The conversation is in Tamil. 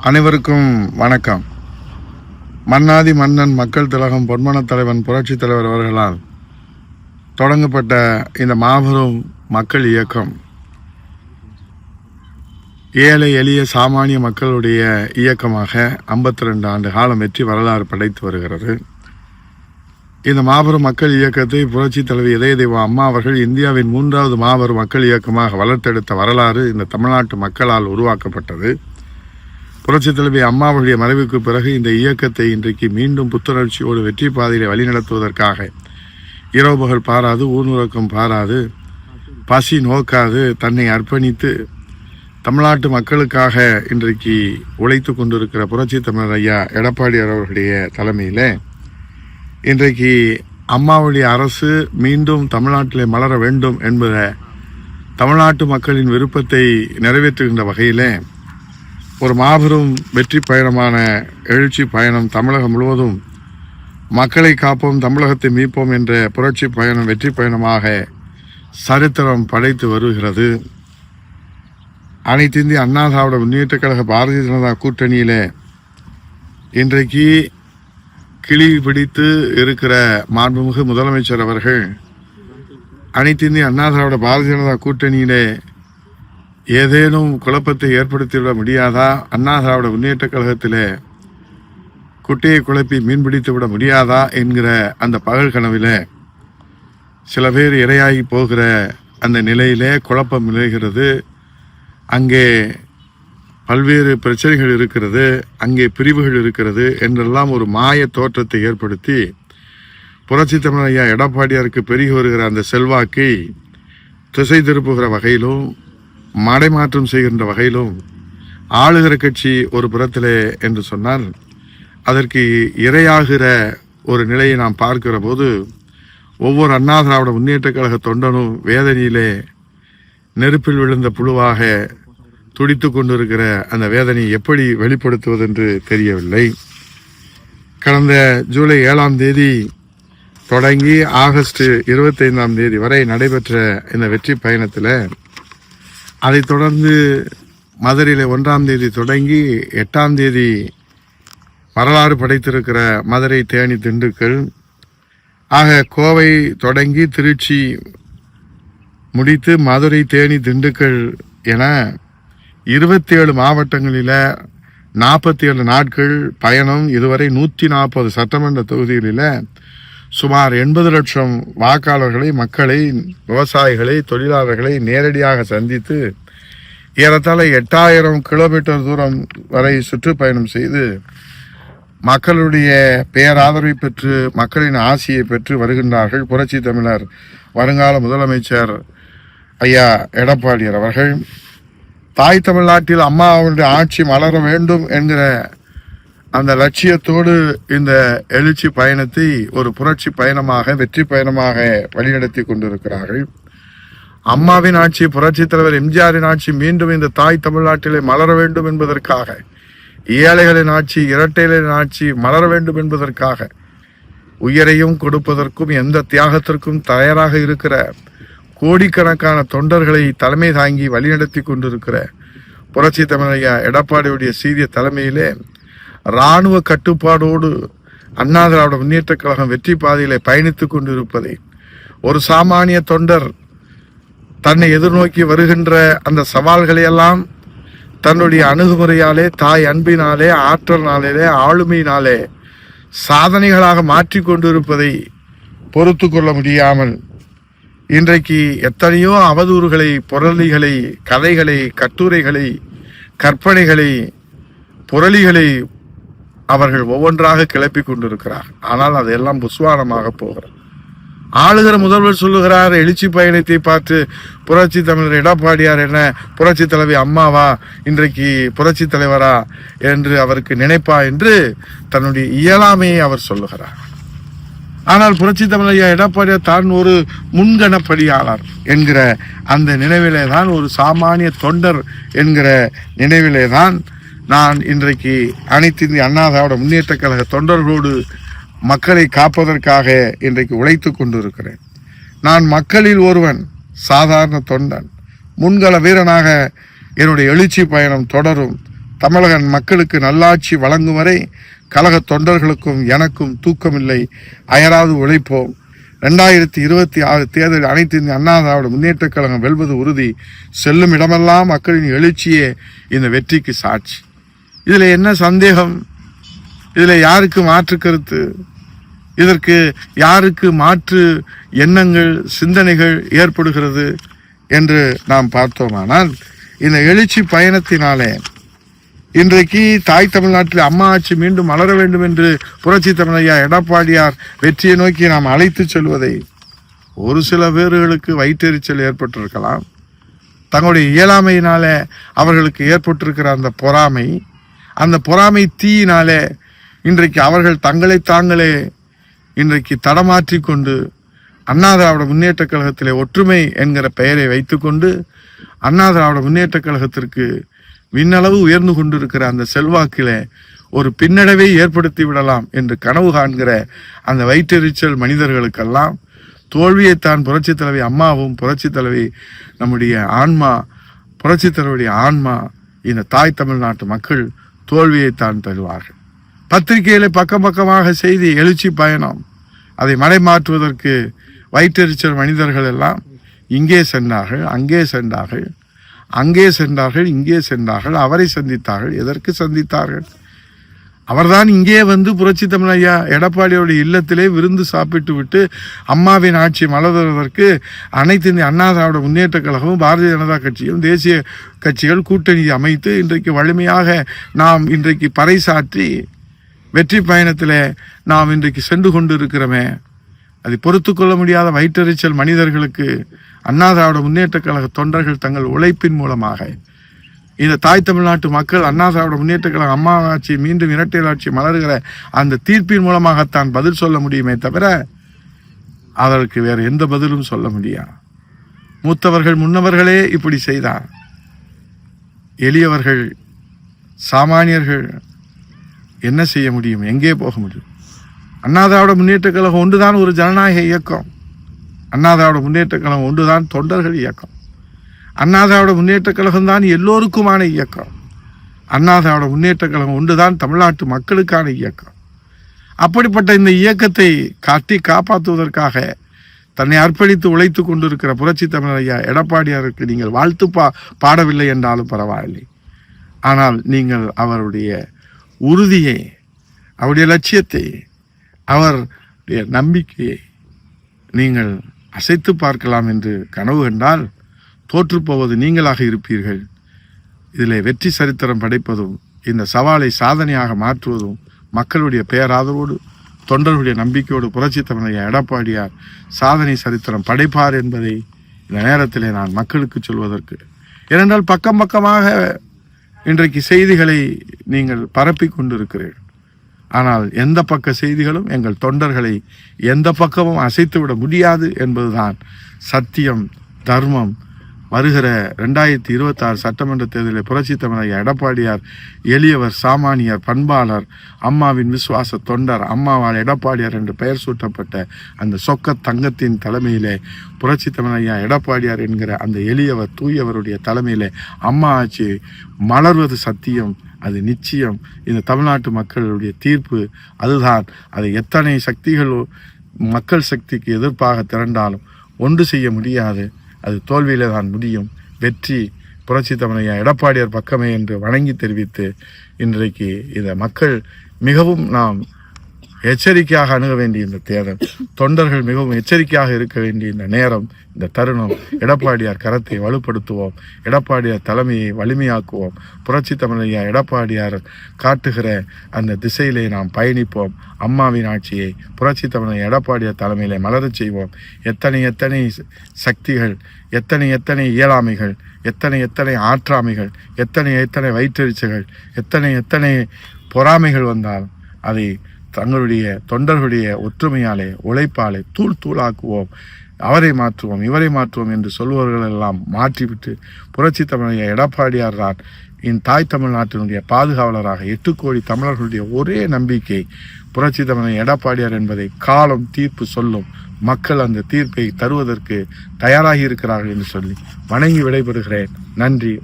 அனைவருக்கும் வணக்கம். மன்னாதி மன்னன் மக்கள் திலகம் பொன்மனத் தலைவன் புரட்சி தலைவர் அவர்களால் தொடங்கப்பட்ட இந்த மாபெரும் மக்கள் இயக்கம் ஏழை எளிய சாமானிய மக்களுடைய இயக்கமாக 52 ஆண்டு காலம் வெற்றி வரலாறு படைத்து வருகிறது. இந்த மாபெரும் மக்கள் இயக்கத்தை புரட்சி தலைவி இதய தெய்வம் அம்மா அவர்கள் இந்தியாவின் 3வது மாபெரும் மக்கள் இயக்கமாக வளர்த்தெடுத்த வரலாறு இந்த தமிழ்நாட்டு மக்களால் உருவாக்கப்பட்டது. புரட்சி தலைவி அம்மாவுடைய மறைவுக்கு பிறகு இந்த இயக்கத்தை இன்றைக்கு மீண்டும் புத்துணர்ச்சியோடு வெற்றி பாதையிலே வழிநடத்துவதற்காக இரவு பகல் பாராது, ஊர்நுறக்கம் பாராது, பசி நோக்காது தன்னை அர்ப்பணித்து தமிழ்நாட்டு மக்களுக்காக இன்றைக்கு உழைத்து கொண்டிருக்கிற புரட்சி தமிழர் ஐயா எடப்பாடியார் அவர்களுடைய தலைமையில் இன்றைக்கு அம்மாவுடைய அரசு மீண்டும் தமிழ்நாட்டிலே மலர வேண்டும் என்பத தமிழ்நாட்டு மக்களின் விருப்பத்தை நிறைவேற்றுகின்ற வகையில் ஒரு மாபெரும் வெற்றி பயணமான எழுச்சி பயணம் தமிழகம் முழுவதும் மக்களை காப்போம், தமிழகத்தை மீட்போம் என்ற புரட்சி பயணம் வெற்றி பயணமாக சரித்திரம் படைத்து வருகிறது. அனைத்து இந்திய அண்ணா திராவிட முன்னேற்றக் கழக பாரதிய ஜனதா கூட்டணியில் இன்றைக்கு கிளி பிடித்து இருக்கிற மாண்புமிகு முதலமைச்சர் அவர்கள் அனைத்து இந்திய அண்ணா திராவிட பாரதிய ஜனதா கூட்டணியிலே ஏதேனும் குழப்பத்தை ஏற்படுத்திவிட முடியாதா, அண்ணா திராவிட முன்னேற்றக் கழகத்திலே குட்டையை குழப்பி மீன்பிடித்து விட முடியாதா என்கிற அந்த பகல் கனவில் சில பேர் இரையாகி போகிற அந்த நிலையிலே குழப்பம் நிலைகிறது. அங்கே பல்வேறு பிரச்சனைகள் இருக்கிறது, அங்கே பிரிவுகள் இருக்கிறது என்றெல்லாம் ஒரு மாய தோற்றத்தை ஏற்படுத்தி புரட்சி தமிழர் ஐயா எடப்பாடியாருக்கு பெருகி வருகிற அந்த செல்வாக்கை திசை திருப்புகிற வகையிலும் மடைமாற்றம் செய்கின்ற வகையிலும் ஆளுகிற கட்சி ஒரு புறத்திலே என்று சொன்னால் அதற்கு இரையாகிற ஒரு நிலையை நாம் பார்க்கிற போது ஒவ்வொரு அண்ணா திராவிட முன்னேற்றக் கழக தொண்டனும் வேதனையிலே நெருப்பில் விழுந்த புழுவாக துடித்து கொண்டிருக்கிற அந்த வேதனையை எப்படி வெளிப்படுத்துவதென்று தெரியவில்லை. கடந்த ஜூலை 7ஆம் தேதி தொடங்கி ஆகஸ்ட் 25ஆம் தேதி வரை நடைபெற்ற இந்த வெற்றி பயணத்தில் அதைத் தொடர்ந்து மதுரையில் 1ஆம் தேதி தொடங்கி 8ஆம் தேதி வரலாறு படைத்திருக்கிற மதுரை, தேனி, திண்டுக்கல் ஆக கோவை தொடங்கி திருச்சி முடித்து மதுரை, தேனி, திண்டுக்கல் என 27 மாவட்டங்களில் 47 நாட்கள் பயணம். இதுவரை 140 சட்டமன்ற தொகுதிகளில் சுமார் 80 லட்சம் வாக்காளர்களை, மக்களை, விவசாயிகளை, தொழிலாளர்களை நேரடியாக சந்தித்து ஏறத்தாழ 8000 கிலோமீட்டர் தூரம் வரை சுற்றுப்பயணம் செய்து மக்களுடைய பேராதரவை பெற்று மக்களின் ஆசியை பெற்று வருகின்றார்கள் புரட்சி தமிழர் வருங்கால முதலமைச்சர் ஐயா எடப்பாடியார் அவர்கள். தாய் தமிழ்நாட்டில் அம்மா அவருடைய ஆட்சி மலர வேண்டும் என்கிற அந்த லட்சியத்தோடு இந்த எழுச்சி பயணத்தை ஒரு புரட்சி பயணமாக, வெற்றி பயணமாக வழிநடத்தி கொண்டிருக்கிறார்கள். அம்மாவின் ஆட்சி, புரட்சி தலைவர் எம்ஜிஆரின் ஆட்சி மீண்டும் இந்த தாய் தமிழ்நாட்டிலே மலர வேண்டும் என்பதற்காக, ஏழைகளின் ஆட்சி, இரட்டைகளின் ஆட்சி மலர வேண்டும் என்பதற்காக உயிரையும் கொடுப்பதற்கும் எந்த தியாகத்திற்கும் தயாராக இருக்கிற கோடிக்கணக்கான தொண்டர்களை தலைமை தாங்கி வழிநடத்தி கொண்டிருக்கிற புரட்சி தமிழர் ஐயா எடப்பாடியுடைய சீரிய தலைமையிலே இராணுவ கட்டுப்பாடோடு அண்ணா திராவிட முன்னேற்றக் கழகம் வெற்றி பாதையிலே பயணித்துக் கொண்டிருப்பதை ஒரு சாமானிய தொண்டர் தன்னை எதிர்நோக்கி வருகின்ற அந்த சவால்களை எல்லாம் தன்னுடைய அணுகுமுறையாலே, தாய் அன்பினாலே, ஆற்றலினாலே, ஆளுமையினாலே சாதனைகளாக மாற்றி கொண்டிருப்பதை பொறுத்து கொள்ள முடியாமல் இன்றைக்கு எத்தனையோ அவதூறுகளை, புரளிகளை, கதைகளை, கட்டுரைகளை, கற்பனைகளை, புரளிகளை அவர்கள் ஒவ்வொன்றாக கிளப்பி கொண்டிருக்கிறார். ஆனால் அதெல்லாம் புஸ்வானமாக போகிறது. ஆளுகிற முதல்வர் சொல்லுகிறார், எழுச்சி பயணத்தை பார்த்து புரட்சி தமிழர் எடப்பாடியார் என்ன புரட்சி தலைவி அம்மாவா, இன்றைக்கு புரட்சி தலைவரா என்று அவருக்கு நினைப்பா என்று தன்னுடைய இயலாமையை அவர் சொல்லுகிறார். ஆனால் புரட்சி தமிழர் ஐயா எடப்பாடியார் தான் ஒரு முன்கணப்படியாளர் என்கிற அந்த நினைவிலே தான், ஒரு சாமானிய தொண்டர் என்கிற நினைவிலே தான் நான் இன்றைக்கு அனைத்து இந்திய அண்ணா திராவிட முன்னேற்றக் கழக தொண்டர்களோடு மக்களை காப்பதற்காக இன்றைக்கு உழைத்து கொண்டிருக்கிறேன். நான் மக்களில் ஒருவன், சாதாரண தொண்டன், முன்கள வீரனாக என்னுடைய எழுச்சி பயணம் தொடரும். தமிழக மக்களுக்கு நல்லாட்சி வழங்கும் வரை கழக தொண்டர்களுக்கும் எனக்கும் தூக்கமில்லை, அயராது உழைப்போம். 2026 தேர்தலில் அனைத்து இந்திய அண்ணா திராவிட முன்னேற்ற கழகம் வெல்வது உறுதி. செல்லும் இடமெல்லாம் மக்களின் எழுச்சியே இந்த வெற்றிக்கு சாட்சி. இதுல என்ன சந்தேகம்? இதுல யாருக்கு மாற்று கருத்து? இதற்கு யாருக்கு மாற்று எண்ணங்கள், சிந்தனைகள் ஏற்படுகிறது என்று நாம் பார்த்தோமானால், இந்த எழுச்சி பயணத்தினாலே இன்றைக்கு தாய் தமிழ்நாட்டில் அம்மா ஆட்சி மீண்டும் மலர வேண்டும் என்று புரட்சி தமிழையா எடப்பாடியார் வெற்றியை நோக்கி நாம் அழைத்து செல்வதை ஒரு சில பேர்களுக்கு வயிற்றெரிச்சல் ஏற்பட்டிருக்கலாம். தங்களுடைய இயலாமையினால அவர்களுக்கு ஏற்பட்டிருக்கிற அந்த பொறாமை தீயினாலே இன்றைக்கு அவர்கள் தங்களை தாங்களே இன்றைக்கு தடமாற்றி கொண்டு அண்ணா திராவிட முன்னேற்ற கழகத்திலே ஒற்றுமை என்கிற பெயரை வைத்துக்கொண்டு அண்ணா திராவிட முன்னேற்ற கழகத்திற்கு விண்ணளவு உயர்ந்து கொண்டிருக்கிற அந்த செல்வாக்கிலே ஒரு பின்னடைவை ஏற்படுத்தி விடலாம் என்று கனவு காண்கிற அந்த வயிற்றெரிச்சல் மனிதர்களுக்கெல்லாம் தோல்வியைத்தான் புரட்சி தலைவி அம்மாவும் புரட்சி தலைவி நம்முடைய ஆன்மா, புரட்சி தலைவருடைய ஆன்மா, இந்த தாய் தமிழ்நாட்டு மக்கள் தோல்வியைத்தான் தருவார்கள். பத்திரிகையில பக்கம் பக்கமாக செய்தி எழுச்சி பயணம், அதை மடைமாற்றுவதற்கு வயிற்றெரிச்சல் மனிதர்கள் எல்லாம் இங்கே சென்றார்கள், அங்கே சென்றார்கள், அங்கே சென்றார்கள், இங்கே சென்றார்கள், அவரை சந்தித்தார்கள். எதற்கு சந்தித்தார்கள்? அவர்தான் இங்கே வந்து புரட்சி தமிழையா எடப்பாடியோடைய இல்லத்திலே விருந்து சாப்பிட்டு விட்டு அம்மாவின் ஆட்சி மலர்வதற்கு அனைத்து இந்திய அண்ணா திராவிட முன்னேற்ற கழகமும் பாரதிய ஜனதா கட்சியும் தேசிய கட்சிகள் கூட்டணி அமைத்து இன்றைக்கு வலிமையாக நாம் இன்றைக்கு பறைசாற்றி வெற்றி பயணத்தில் நாம் இன்றைக்கு சென்று கொண்டு இருக்கிறோமே, அதை பொறுத்து கொள்ள முடியாத வயிற்றெரிச்சல் மனிதர்களுக்கு அண்ணா திராவிட முன்னேற்ற கழக தொண்டர்கள் தங்கள் உழைப்பின் மூலமாக இந்த தாய் தமிழ்நாட்டு மக்கள் அண்ணா திராவிட முன்னேற்ற கழக அம்மா ஆட்சி மீண்டும் இரட்டையர் ஆட்சி மலர்கிற அந்த தீர்ப்பின் மூலமாகத்தான் பதில் சொல்ல முடியுமே தவிர அதற்கு வேறு எந்த பதிலும் சொல்ல முடியாது. மூத்தவர்கள் முன்னவர்களே இப்படி செய்தார். எளியவர்கள், சாமானியர்கள் என்ன செய்ய முடியும்? எங்கே போக முடியும்? அண்ணா திராவிட முன்னேற்ற கழகம் ஒன்றுதான் ஒரு ஜனநாயக இயக்கம். அண்ணா திராவிட முன்னேற்ற கழகம் ஒன்றுதான் தொண்டர்கள் இயக்கம். அண்ணா திராவிட முன்னேற்ற கழகம் தான் எல்லோருக்குமான இயக்கம். அண்ணா திராவிட முன்னேற்ற கழகம் ஒன்றுதான் தமிழ்நாட்டு மக்களுக்கான இயக்கம். அப்படிப்பட்ட இந்த இயக்கத்தை காப்பாற்றுவதற்காக தன்னை அர்ப்பணித்து உழைத்து கொண்டிருக்கிற புரட்சி தமிழையா எடப்பாடியாருக்கு நீங்கள் வாழ்த்து பாடவில்லை என்றாலும் பரவாயில்லை. ஆனால் நீங்கள் அவருடைய உறுதியை, அவருடைய லட்சியத்தை, அவருடைய நம்பிக்கையை நீங்கள் அசைத்து பார்க்கலாம் என்று கனவு கண்டால் தோற்றுப்போவது நீங்களாக இருப்பீர்கள். இதில் வெற்றி சரித்திரம் படைப்பதும் இந்த சவாலை சாதனையாக மாற்றுவதும் மக்களுடைய பேராதரவோடு தொண்டர்களுடைய நம்பிக்கையோடு புரட்சி தமிழையா எடப்பாடியார் சாதனை சரித்திரம் படைப்பார் என்பதை இந்த நேரத்திலே நான் மக்களுக்கு சொல்வதற்கு, ஏனென்றால் பக்கம் பக்கமாக இன்றைக்கு செய்திகளை நீங்கள் பரப்பி கொண்டிருக்கிறீர்கள். ஆனால் எந்த பக்க செய்திகளும் எங்கள் தொண்டர்களை எந்த பக்கமும் அசைத்துவிட முடியாது என்பதுதான் சத்தியம், தர்மம். வருகிற 2026 சட்டமன்ற தேர்தலில் புரட்சி தமிழையா எடப்பாடியார் எளியவர், சாமானியர், பண்பாளர், அம்மாவின் விசுவாச தொண்டர், அம்மாவால் எடப்பாடியார் என்று பெயர் சூட்டப்பட்ட அந்த சொக்க தங்கத்தின் தலைமையிலே புரட்சி தமிழையா எடப்பாடியார் என்கிற அந்த எளியவர், தூயவருடைய தலைமையிலே அம்மா ஆட்சி மலர்வது சத்தியம், அது நிச்சயம். இந்த தமிழ்நாட்டு மக்களுடைய தீர்ப்பு அதுதான். அதை எத்தனை சக்திகள் மக்கள் சக்திக்கு எதிர்ப்பாக திரண்டாலும் ஒன்று செய்ய முடியாது. அது தோல்வியில தான் முடியும். வெற்றி புரட்சி தமிழையா எடப்பாடியார் பக்கமே என்று வணங்கி தெரிவித்து இன்றைக்கு இந்த மக்கள் மிகவும் நாம் எச்சரிக்கையாக அணுக வேண்டிய இந்த தேர்தல், தொண்டர்கள் மிகவும் எச்சரிக்கையாக இருக்க வேண்டிய இந்த நேரம், இந்த தருணம். எடப்பாடியார் கரத்தை வலுப்படுத்துவோம், எடப்பாடியார் தலைமையை வலிமையாக்குவோம், புரட்சி தமிழையா எடப்பாடியார் காட்டுகிற அந்த திசையிலே நாம் பயணிப்போம். அம்மாவின் ஆட்சியை புரட்சி தமிழையா எடப்பாடியார் தலைமையிலே மலரச் செய்வோம். எத்தனை சக்திகள், எத்தனை இயலாமைகள், எத்தனை ஆற்றாமைகள், எத்தனை வயிற்றெரிச்சல்கள், எத்தனை பொறாமைகள் வந்தாலும் அதை தங்களுடைய தொண்டர்களுடைய ஒற்றுமையாலே, உழைப்பாலே தூளாக்குவோம். அவரை மாற்றுவோம், இவரை மாற்றுவோம் என்று சொல்பவர்கள் எல்லாம் மாற்றிவிட்டு புரட்சி தமிழையா எடப்பாடியார் தான் இந்த தாய் தமிழ்நாட்டினுடைய பாதுகாவலராக 8 கோடி தமிழர்களுடைய ஒரே நம்பிக்கை புரட்சி தமிழையா எடப்பாடியார் என்பதை காலம் தீர்ப்பு சொல்லும். மக்கள் அந்த தீர்ப்பை தருவதற்கு தயாராகி இருக்கிறார்கள் என்று சொல்லி வணங்கி விடைபெறுகிறேன். நன்றி.